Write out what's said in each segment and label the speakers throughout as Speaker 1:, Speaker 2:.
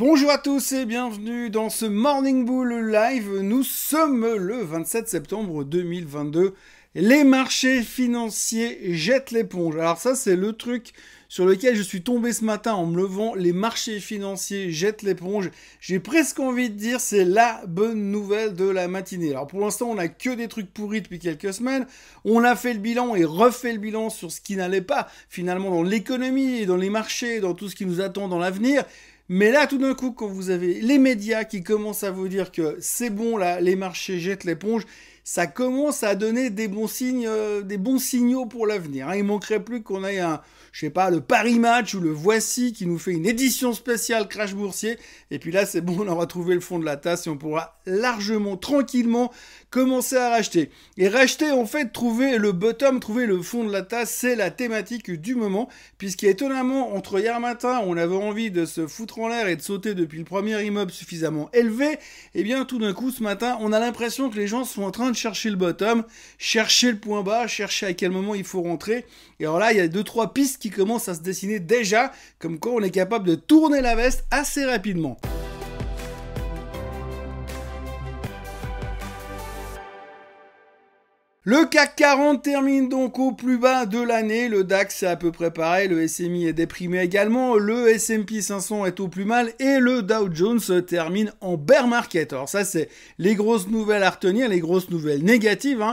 Speaker 1: Bonjour à tous et bienvenue dans ce Morning Bull Live. Nous sommes le 27 septembre 2022. Les marchés financiers jettent l'éponge. Alors ça, c'est le truc sur lequel je suis tombé ce matin en me levant. Les marchés financiers jettent l'éponge. J'ai presque envie de dire c'est la bonne nouvelle de la matinée. Alors pour l'instant, on n'a que des trucs pourris depuis quelques semaines. On a fait le bilan et refait le bilan sur ce qui n'allait pas finalement dans l'économie, dans les marchés, dans tout ce qui nous attend dans l'avenir. Mais là, tout d'un coup, quand vous avez les médias qui commencent à vous dire que c'est bon, là, les marchés jettent l'éponge, ça commence à donner des bons signes, des bons signaux pour l'avenir. Il manquerait plus qu'on ait le Paris Match ou le Voici qui nous fait une édition spéciale crash boursier. Et puis là, c'est bon, on aura trouvé le fond de la tasse et on pourra largement, tranquillement, commencer à racheter. Et racheter, en fait, trouver le bottom, trouver le fond de la tasse, c'est la thématique du moment. Puisqu'étonnamment, entre hier matin, on avait envie de se foutre en l'air et de sauter depuis le premier immeuble suffisamment élevé, et bien tout d'un coup, ce matin, on a l'impression que les gens sont en train de chercher le bottom, chercher le point bas, chercher à quel moment il faut rentrer. Et alors là, il y a 2-3 pistes qui commencent à se dessiner déjà, comme quoi on est capable de tourner la veste assez rapidement. Le CAC 40 termine donc au plus bas de l'année, le DAX c'est à peu près pareil, le SMI est déprimé également, le S&P 500 est au plus mal et le Dow Jones termine en bear market. Alors ça c'est les grosses nouvelles à retenir, les grosses nouvelles négatives.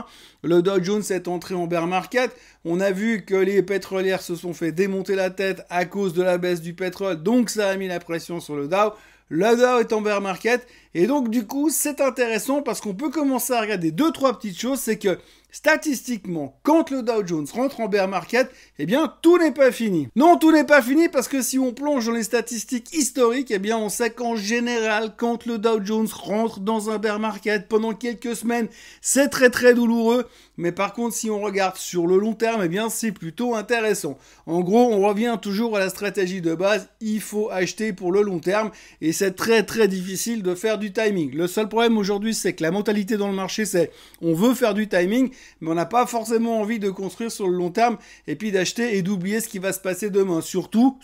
Speaker 1: Le Dow Jones est entré en bear market, on a vu que les pétrolières se sont fait démonter la tête à cause de la baisse du pétrole, donc ça a mis la pression sur le Dow. Le Dow est en bear market et donc du coup c'est intéressant parce qu'on peut commencer à regarder 2-3 petites choses, c'est que statistiquement, quand le Dow Jones rentre en bear market, eh bien, tout n'est pas fini. Non, tout n'est pas fini parce que si on plonge dans les statistiques historiques, eh bien, on sait qu'en général, quand le Dow Jones rentre dans un bear market pendant quelques semaines, c'est très très douloureux. Mais par contre, si on regarde sur le long terme, eh bien, c'est plutôt intéressant. En gros, on revient toujours à la stratégie de base. Il faut acheter pour le long terme et c'est très très difficile de faire du timing. Le seul problème aujourd'hui, c'est que la mentalité dans le marché, c'est on veut faire du timing, mais on n'a pas forcément envie de construire sur le long terme et puis d'acheter et d'oublier ce qui va se passer demain. Surtout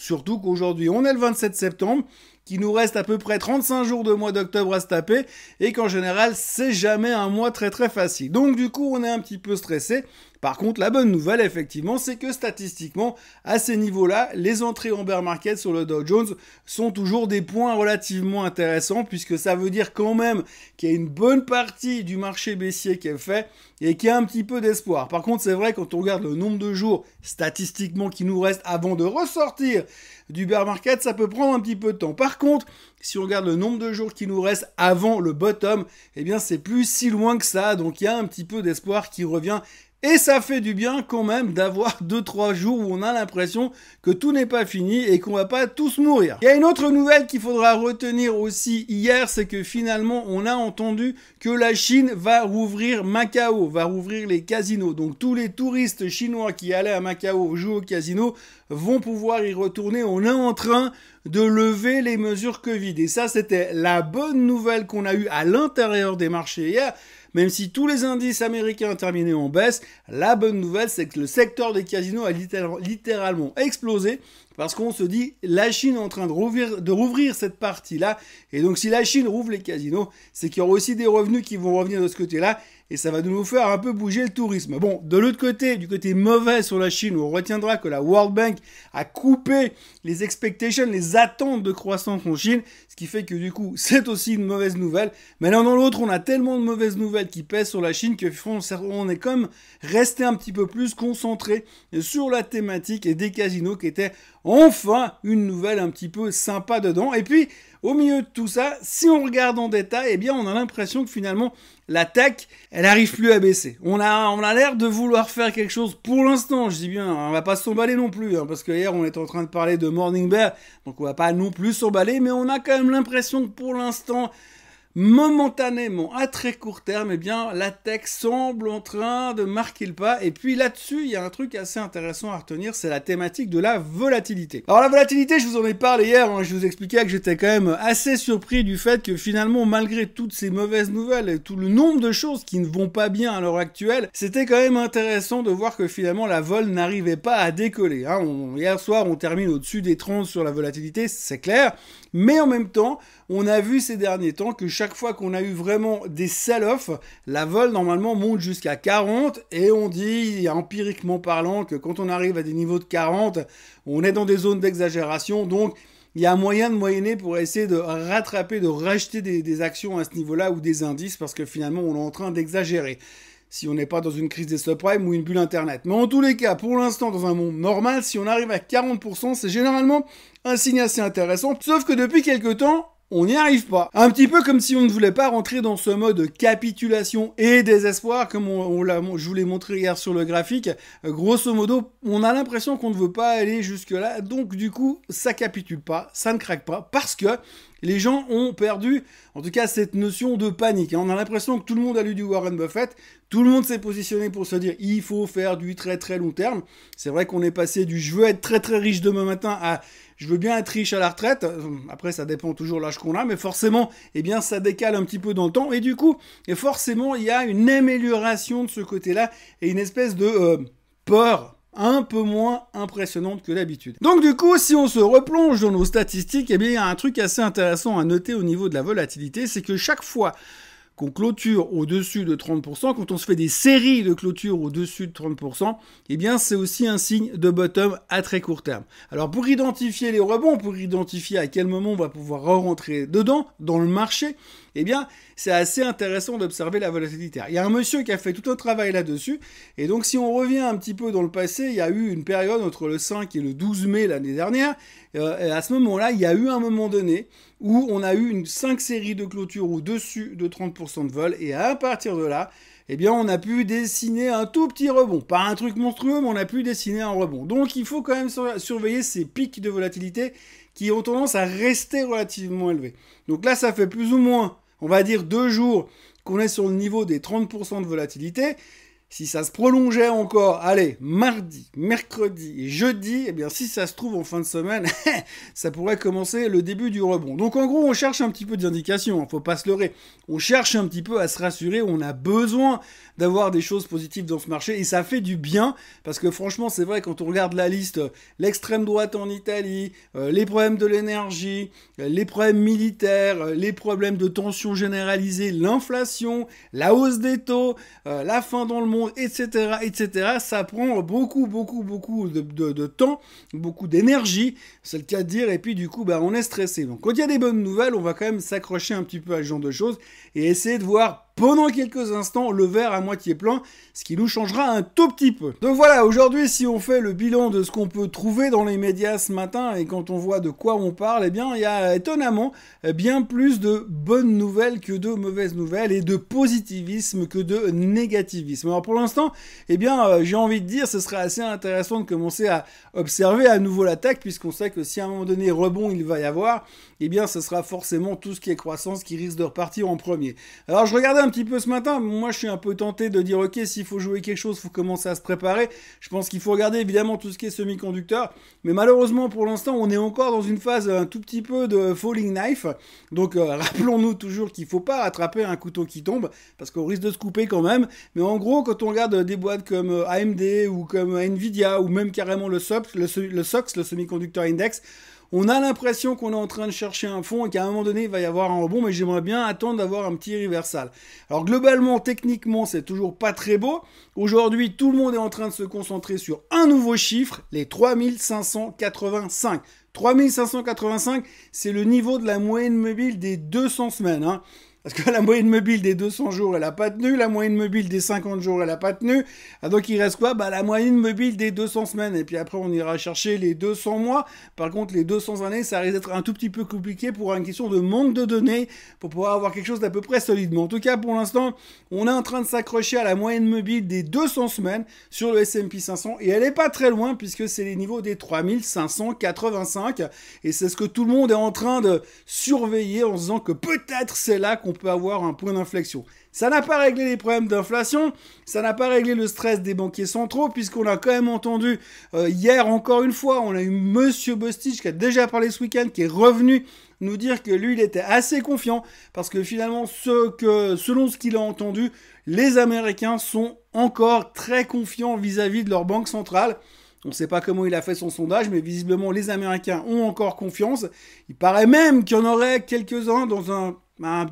Speaker 1: qu'aujourd'hui, on est le 27 septembre, qu'il nous reste à peu près 35 jours de mois d'octobre à se taper et qu'en général, c'est jamais un mois très très facile. Donc du coup, on est un petit peu stressé. Par contre, la bonne nouvelle, effectivement, c'est que statistiquement, à ces niveaux-là, les entrées en bear market sur le Dow Jones sont toujours des points relativement intéressants puisque ça veut dire quand même qu'il y a une bonne partie du marché baissier qui est fait et qu'il y a un petit peu d'espoir. Par contre, c'est vrai, quand on regarde le nombre de jours statistiquement qui nous reste avant de ressortir du bear market, ça peut prendre un petit peu de temps. Par contre, si on regarde le nombre de jours qui nous reste avant le bottom, eh bien, c'est plus si loin que ça. Donc, il y a un petit peu d'espoir qui revient. Et ça fait du bien quand même d'avoir 2-3 jours où on a l'impression que tout n'est pas fini et qu'on va pas tous mourir. Il y a une autre nouvelle qu'il faudra retenir aussi hier, c'est que finalement on a entendu que la Chine va rouvrir Macao, va rouvrir les casinos. Donc tous les touristes chinois qui allaient à Macao jouer au casino vont pouvoir y retourner. On est en train de lever les mesures Covid. Et ça, c'était la bonne nouvelle qu'on a eue à l'intérieur des marchés hier. Même si tous les indices américains terminaient en baisse, la bonne nouvelle, c'est que le secteur des casinos a littéralement explosé parce qu'on se dit, la Chine est en train de rouvrir cette partie-là. Et donc, si la Chine rouvre les casinos, c'est qu'il y aura aussi des revenus qui vont revenir de ce côté-là. Et ça va nous faire un peu bouger le tourisme. Bon, de l'autre côté, du côté mauvais sur la Chine, on retiendra que la World Bank a coupé les expectations, les attentes de croissance en Chine, ce qui fait que du coup, c'est aussi une mauvaise nouvelle. Mais l'un dans l'autre, on a tellement de mauvaises nouvelles qui pèsent sur la Chine que on est comme resté un petit peu plus concentré sur la thématique et des casinos qui étaient enfin une nouvelle un petit peu sympa dedans. Et puis, au milieu de tout ça, si on regarde en détail, eh bien, on a l'impression que finalement, la tech, elle n'arrive plus à baisser. On a l'air de vouloir faire quelque chose pour l'instant, je dis bien, on va pas s'emballer non plus, parce que hier, on était en train de parler de Morning Bear, donc on va pas non plus s'emballer, mais on a quand même l'impression que pour l'instant, momentanément, à très court terme, eh bien, la tech semble en train de marquer le pas. Et puis là-dessus, il y a un truc assez intéressant à retenir, c'est la thématique de la volatilité. Alors la volatilité, je vous en ai parlé hier, hein, je vous expliquais que j'étais quand même assez surpris du fait que finalement, malgré toutes ces mauvaises nouvelles et tout le nombre de choses qui ne vont pas bien à l'heure actuelle, c'était quand même intéressant de voir que finalement la vol n'arrivait pas à décoller. Hein. Hier soir, on termine au-dessus des 30 sur la volatilité, c'est clair. Mais en même temps, on a vu ces derniers temps que chaque fois qu'on a eu vraiment des sell-off, la vol normalement monte jusqu'à 40 et on dit, empiriquement parlant, que quand on arrive à des niveaux de 40, on est dans des zones d'exagération. Donc, il y a moyen de moyenner pour essayer de rattraper, de racheter des actions à ce niveau-là ou des indices parce que finalement, on est en train d'exagérer. Si on n'est pas dans une crise des subprimes ou une bulle internet. Mais en tous les cas, pour l'instant, dans un monde normal, si on arrive à 40%, c'est généralement un signe assez intéressant. Sauf que depuis quelques temps, on n'y arrive pas. Un petit peu comme si on ne voulait pas rentrer dans ce mode capitulation et désespoir, comme je vous l'ai montré hier sur le graphique. Grosso modo, on a l'impression qu'on ne veut pas aller jusque-là. Donc du coup, ça capitule pas, ça ne craque pas, parce que les gens ont perdu, en tout cas, cette notion de panique. On a l'impression que tout le monde a lu du Warren Buffett, tout le monde s'est positionné pour se dire « il faut faire du très très long terme ». C'est vrai qu'on est passé du « je veux être très très riche demain matin » à « je veux bien être riche à la retraite ». Après, ça dépend toujours de l'âge qu'on a, mais forcément, eh bien, ça décale un petit peu dans le temps. Et du coup, forcément, il y a une amélioration de ce côté-là et une espèce de peur un peu moins impressionnante que d'habitude. Donc du coup, si on se replonge dans nos statistiques, eh bien, il y a un truc assez intéressant à noter au niveau de la volatilité, c'est que chaque fois qu'on clôture au-dessus de 30%, quand on se fait des séries de clôture au-dessus de 30%, eh bien, c'est aussi un signe de bottom à très court terme. Alors, pour identifier les rebonds, pour identifier à quel moment on va pouvoir rentrer dedans, dans le marché, eh bien, c'est assez intéressant d'observer la volatilité. Il y a un monsieur qui a fait tout un travail là-dessus, et donc si on revient un petit peu dans le passé, il y a eu une période entre le 5 et le 12 mai l'année dernière, et à ce moment-là, il y a eu un moment donné où on a eu 5 séries de clôture au-dessus de 30% de vol, et à partir de là, eh bien, on a pu dessiner un tout petit rebond. Pas un truc monstrueux, mais on a pu dessiner un rebond. Donc, il faut quand même surveiller ces pics de volatilité qui ont tendance à rester relativement élevés. Donc là, ça fait plus ou moins, on va dire 2 jours qu'on est sur le niveau des 30% de volatilité. Si ça se prolongeait encore, allez, mardi, mercredi et jeudi, eh bien si ça se trouve en fin de semaine, ça pourrait commencer le début du rebond. Donc en gros, on cherche un petit peu d'indications, hein, faut pas se leurrer. On cherche un petit peu à se rassurer, on a besoin d'avoir des choses positives dans ce marché et ça fait du bien parce que franchement, c'est vrai quand on regarde la liste, l'extrême droite en Italie, les problèmes de l'énergie, les problèmes militaires, les problèmes de tension généralisée, l'inflation, la hausse des taux, la faim dans le monde, etc., etc. Ça prend beaucoup de temps, beaucoup d'énergie, c'est le cas de dire, et puis du coup, on est stressé. Donc, quand il y a des bonnes nouvelles, on va quand même s'accrocher un petit peu à ce genre de choses et essayer de voir pendant quelques instants le verre à moitié plein, ce qui nous changera un tout petit peu. Donc voilà, aujourd'hui, si on fait le bilan de ce qu'on peut trouver dans les médias ce matin et quand on voit de quoi on parle, eh bien, il y a étonnamment bien plus de bonnes nouvelles que de mauvaises nouvelles et de positivisme que de négativisme. Alors pour l'instant, eh bien, j'ai envie de dire, ce serait assez intéressant de commencer à observer à nouveau l'attaque puisqu'on sait que si à un moment donné rebond il va y avoir, eh bien, ce sera forcément tout ce qui est croissance qui risque de repartir en premier. Alors je regardais un petit peu ce matin, moi je suis un peu tenté de dire ok, s'il faut jouer quelque chose, il faut commencer à se préparer. Je pense qu'il faut regarder évidemment tout ce qui est semi-conducteur, mais malheureusement pour l'instant on est encore dans une phase un tout petit peu de falling knife, donc rappelons-nous toujours qu'il ne faut pas attraper un couteau qui tombe, parce qu'on risque de se couper quand même, mais en gros quand on regarde des boîtes comme AMD ou comme Nvidia ou même carrément le SOX, le Semiconductor Index, on a l'impression qu'on est en train de chercher un fond et qu'à un moment donné, il va y avoir un rebond, mais j'aimerais bien attendre d'avoir un petit reversal. Alors globalement, techniquement, c'est toujours pas très beau. Aujourd'hui, tout le monde est en train de se concentrer sur un nouveau chiffre, les 3585. 3585, c'est le niveau de la moyenne mobile des 200 semaines, hein. Parce que la moyenne mobile des 200 jours, elle a pas tenu. La moyenne mobile des 50 jours, elle a pas tenu. Ah, donc, il reste quoi? La moyenne mobile des 200 semaines. Et puis après, on ira chercher les 200 mois. Par contre, les 200 années, ça risque d'être un tout petit peu compliqué pour une question de manque de données, pour pouvoir avoir quelque chose d'à peu près solide. Mais en tout cas, pour l'instant, on est en train de s'accrocher à la moyenne mobile des 200 semaines sur le S&P 500. Et elle est pas très loin, puisque c'est les niveaux des 3585. Et c'est ce que tout le monde est en train de surveiller en se disant que peut-être c'est là qu'on peut avoir un point d'inflexion. Ça n'a pas réglé les problèmes d'inflation, ça n'a pas réglé le stress des banquiers centraux, puisqu'on a quand même entendu hier encore une fois, on a eu Monsieur Bostich qui a déjà parlé ce week-end, qui est revenu nous dire que lui, il était assez confiant, parce que finalement, selon ce qu'il a entendu, les Américains sont encore très confiants vis-à-vis de leur banque centrale. On ne sait pas comment il a fait son sondage, mais visiblement, les Américains ont encore confiance. Il paraît même qu'il y en aurait quelques-uns dans un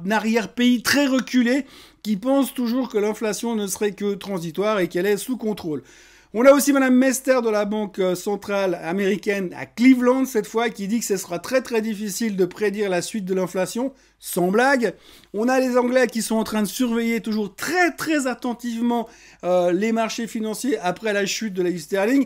Speaker 1: arrière-pays très reculé qui pensent toujours que l'inflation ne serait que transitoire et qu'elle est sous contrôle. On a aussi Madame Mester de la Banque centrale américaine à Cleveland, cette fois, qui dit que ce sera très très difficile de prédire la suite de l'inflation, sans blague. On a les Anglais qui sont en train de surveiller toujours très très attentivement les marchés financiers après la chute de la livre sterling.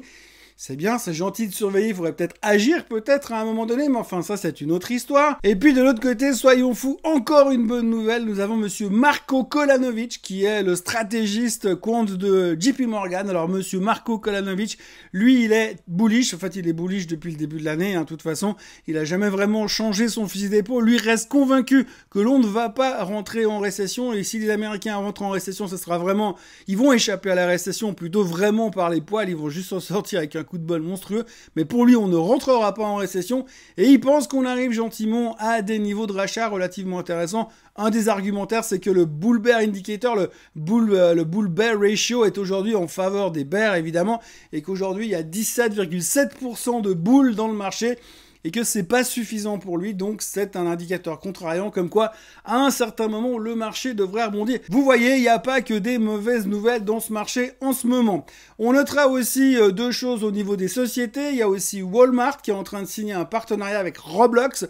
Speaker 1: C'est bien, c'est gentil de surveiller, il faudrait peut-être agir peut-être à un moment donné, mais enfin ça c'est une autre histoire. Et puis de l'autre côté, soyons fous, encore une bonne nouvelle, nous avons monsieur Marko Kolanovic qui est le stratégiste quant de JP Morgan. Alors monsieur Marko Kolanovic, lui il est bullish, en fait il est bullish depuis le début de l'année, de toute façon, il a jamais vraiment changé son fusil d'épaule, lui reste convaincu que l'on ne va pas rentrer en récession, et si les Américains rentrent en récession, ce sera vraiment, ils vont échapper à la récession plutôt vraiment par les poils, ils vont juste s'en sortir avec un coup de bol monstrueux, mais pour lui on ne rentrera pas en récession et il pense qu'on arrive gentiment à des niveaux de rachat relativement intéressants. Un des argumentaires, c'est que le bull bear indicator, le bull bear ratio est aujourd'hui en faveur des bears évidemment, et qu'aujourd'hui il y a 17,7% de bulls dans le marché et que c'est pas suffisant pour lui, donc c'est un indicateur contrariant comme quoi à un certain moment le marché devrait rebondir. Vous voyez, il n'y a pas que des mauvaises nouvelles dans ce marché en ce moment. On notera aussi deux choses au niveau des sociétés. Il y a aussi Walmart qui est en train de signer un partenariat avec Roblox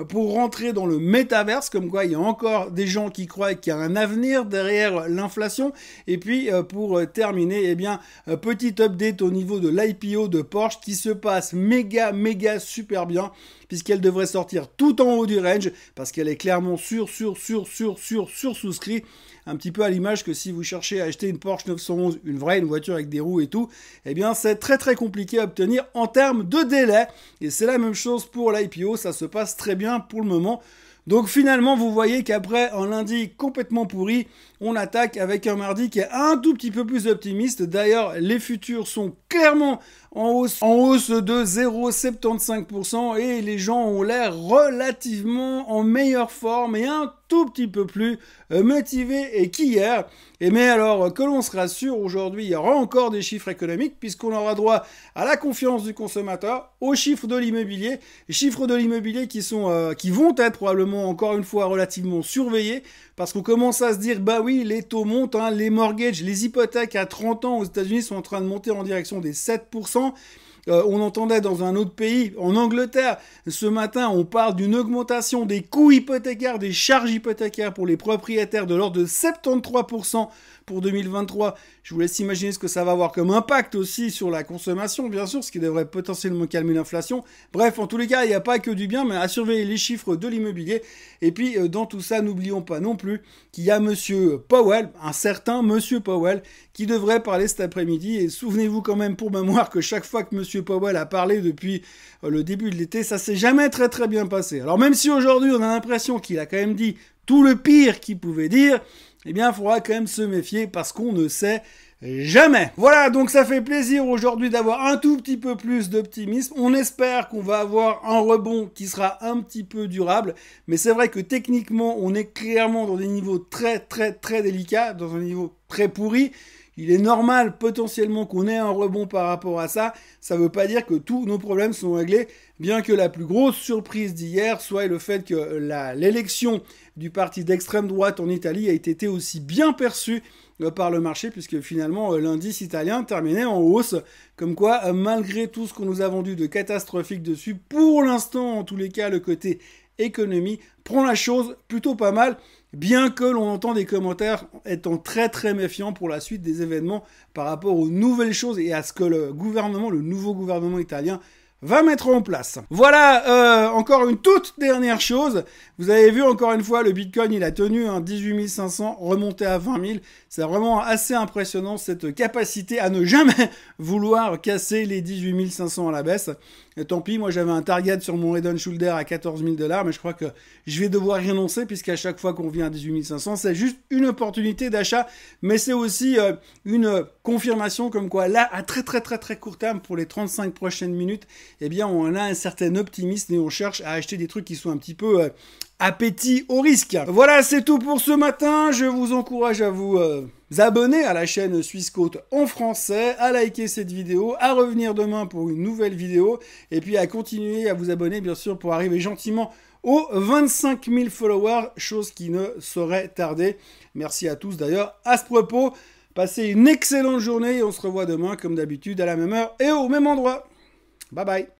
Speaker 1: pour rentrer dans le métaverse, comme quoi il y a encore des gens qui croient qu'il y a un avenir derrière l'inflation. Et puis pour terminer, eh bien petit update au niveau de l'IPO de Porsche qui se passe méga super bien, puisqu'elle devrait sortir tout en haut du range, parce qu'elle est clairement souscrit, un petit peu à l'image que si vous cherchez à acheter une Porsche 911, une voiture avec des roues et tout, eh bien c'est très compliqué à obtenir en termes de délai, et c'est la même chose pour l'IPO, ça se passe très bien pour le moment. Donc finalement, vous voyez qu'après un lundi complètement pourri, on attaque avec un mardi qui est un tout petit peu plus optimiste. D'ailleurs, les futurs sont clairement en hausse de 0,75% et les gens ont l'air relativement en meilleure forme et un tout petit peu plus motivés qu'hier. Et mais alors, que l'on se rassure, aujourd'hui, il y aura encore des chiffres économiques puisqu'on aura droit à la confiance du consommateur, aux chiffres de l'immobilier, les chiffres de l'immobilier qui vont être probablement encore une fois relativement surveillés, parce qu'on commence à se dire, bah oui, les taux montent, les mortgages, les hypothèques à 30 ans aux États-Unis sont en train de monter en direction des 7%. On entendait dans un autre pays, en Angleterre, ce matin, on parle d'une augmentation des coûts hypothécaires, des charges hypothécaires pour les propriétaires de l'ordre de 73% pour 2023. Je vous laisse imaginer ce que ça va avoir comme impact aussi sur la consommation, bien sûr, ce qui devrait potentiellement calmer l'inflation. Bref, en tous les cas, il n'y a pas que du bien, mais à surveiller les chiffres de l'immobilier. Et puis, dans tout ça, n'oublions pas non plus qu'il y a Monsieur Powell, un certain Monsieur Powell, qui devrait parler cet après-midi. Et souvenez-vous quand même pour mémoire que chaque fois que Monsieur Powell a parlé depuis le début de l'été, ça s'est jamais très bien passé. Alors même si aujourd'hui on a l'impression qu'il a quand même dit tout le pire qu'il pouvait dire, eh bien il faudra quand même se méfier parce qu'on ne sait jamais. Voilà, donc ça fait plaisir aujourd'hui d'avoir un tout petit peu plus d'optimisme. On espère qu'on va avoir un rebond qui sera un petit peu durable, mais c'est vrai que techniquement on est clairement dans des niveaux très délicats, dans un niveau très pourri. Il est normal potentiellement qu'on ait un rebond par rapport à ça. Ça ne veut pas dire que tous nos problèmes sont réglés, bien que la plus grosse surprise d'hier soit le fait que l'élection du parti d'extrême droite en Italie a été aussi bien perçue par le marché, puisque finalement l'indice italien terminait en hausse, comme quoi malgré tout ce qu'on nous a vendu de catastrophique dessus, pour l'instant en tous les cas le côté économie prend la chose plutôt pas mal, bien que l'on entend des commentaires étant très méfiants pour la suite des événements par rapport aux nouvelles choses et à ce que le nouveau gouvernement italien va mettre en place. Voilà, encore une toute dernière chose. Vous avez vu encore une fois, le Bitcoin, il a tenu 18 500, remonté à 20 000. C'est vraiment assez impressionnant cette capacité à ne jamais vouloir casser les 18 500 à la baisse. Et tant pis, moi j'avais un target sur mon Head & Shoulder à 14 000 $, mais je crois que je vais devoir y renoncer puisqu'à chaque fois qu'on vient à 18 500, c'est juste une opportunité d'achat, mais c'est aussi une confirmation comme quoi là, à très court terme, pour les 35 prochaines minutes, eh bien on a un certain optimisme et on cherche à acheter des trucs qui sont un petit peu appétit au risque. Voilà, c'est tout pour ce matin. Je vous encourage à vous abonner à la chaîne Swissquote en français, à liker cette vidéo, à revenir demain pour une nouvelle vidéo, et puis à continuer à vous abonner, bien sûr, pour arriver gentiment aux 25 000 followers, chose qui ne saurait tarder. Merci à tous d'ailleurs. À ce propos, passez une excellente journée et on se revoit demain, comme d'habitude, à la même heure et au même endroit. Bye bye.